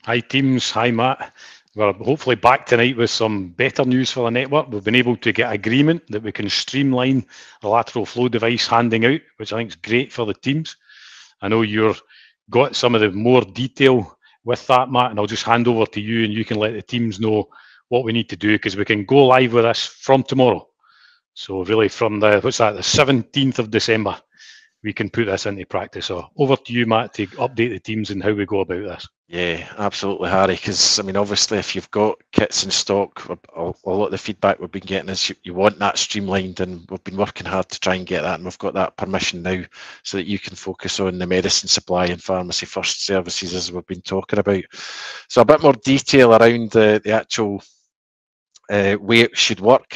Hi teams, hi Matt. We're hopefully back tonight with some better news for the network. We've been able to get agreement that we can streamline the lateral flow device handing out, which I think is great for the teams. I know you've got some of the more detail with that, Matt, and I'll just hand over to you and you can let the teams know what we need to do because we can go live with this from tomorrow. So really from the 17th of December, we can put this into practice. So over to you, Matt, to update the teams and how we go about this. Yeah, absolutely, Harry. Because I mean, obviously, if you've got kits in stock, a lot of the feedback we've been getting is you want that streamlined, and we've been working hard to try and get that, and we've got that permission now, so that you can focus on the medicine supply and pharmacy first services as we've been talking about. So a bit more detail around the actual way it should work.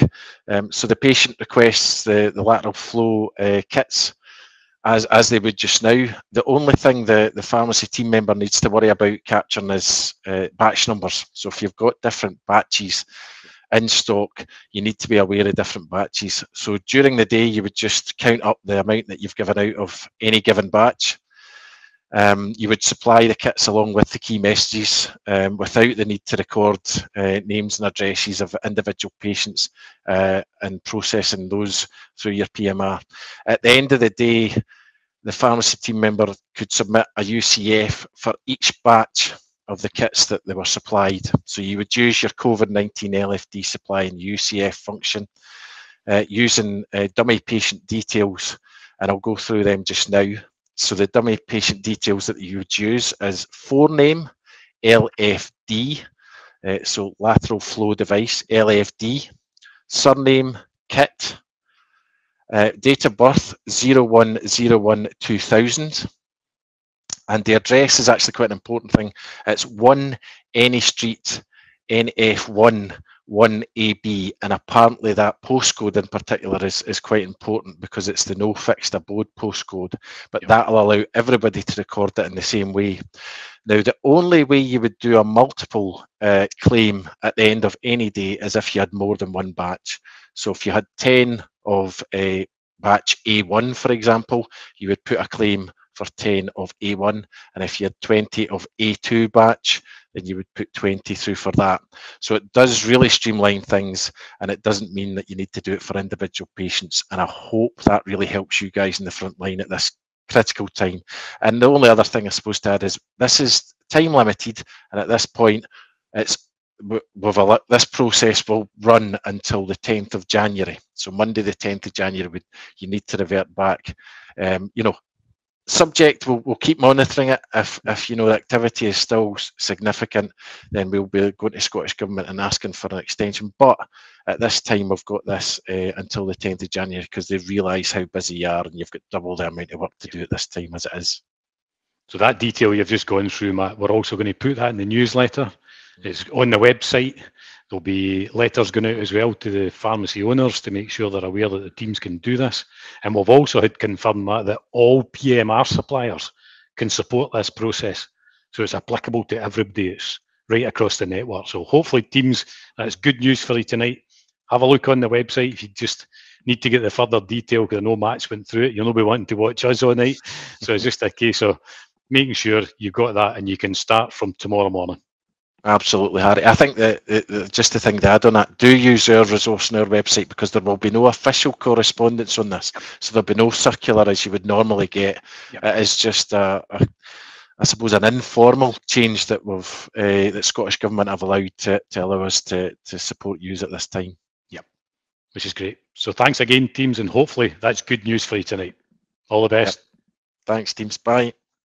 So the patient requests the lateral flow kits as they would just now. The only thing the pharmacy team member needs to worry about capturing is batch numbers. So if you've got different batches in stock, you need to be aware of different batches. So during the day, you would just count up the amount that you've given out of any given batch. You would supply the kits along with the key messages without the need to record names and addresses of individual patients and processing those through your PMR. At the end of the day, the pharmacy team member could submit a UCF for each batch of the kits that they were supplied. So you would use your COVID-19 LFD supply and UCF function using dummy patient details, and I'll go through them just now. So the dummy patient details that you would use is forename, LFD, so lateral flow device, LFD, surname, kit, date of birth, 01/01/2000, and the address is actually quite an important thing. It's 1 Any Street, NF1 1AB, and apparently that postcode in particular is quite important because it's the no fixed abode postcode, but that'll allow everybody to record it in the same way. Now, the only way you would do a multiple claim at the end of any day is if you had more than one batch. So if you had 10 of a batch A1, for example, you would put a claim for 10 of A1, and if you had 20 of A2 batch, then you would put 20 through for that. So it does really streamline things, and it doesn't mean that you need to do it for individual patients. And I hope that really helps you guys in the front line at this critical time. And the only other thing I suppose to add is this is time limited, and at this point, this process will run until the 10th of January. So Monday, the 10th of January, you need to revert back. Subject, we'll keep monitoring it. If the activity is still significant, then we'll be going to Scottish Government and asking for an extension. But at this time, we've got this until the 10th of January because they realise how busy you are and you've got double the amount of work to do at this time as it is. So that detail you've just gone through, Matt, we're also going to put that in the newsletter. It's on the website. There'll be letters going out as well to the pharmacy owners to make sure they're aware that the teams can do this. And we've also had confirmed that all PMR suppliers can support this process. So it's applicable to everybody. It's right across the network. So hopefully teams, that's good news for you tonight. Have a look on the website if you just need to get the further detail, because I know Matt's went through it. You'll not be wanting to watch us all night. So it's just a case of making sure you've got that and you can start from tomorrow morning. Absolutely, Harry. I think that just the thing to add on that, do use our resource on our website, because there will be no official correspondence on this. So there'll be no circular as you would normally get. Yep. It is just I suppose an informal change that that Scottish Government have allowed to allow us to support you at this time. Yep, which is great. So thanks again, teams, and hopefully that's good news for you tonight. All the best. Yep. Thanks, teams. Bye.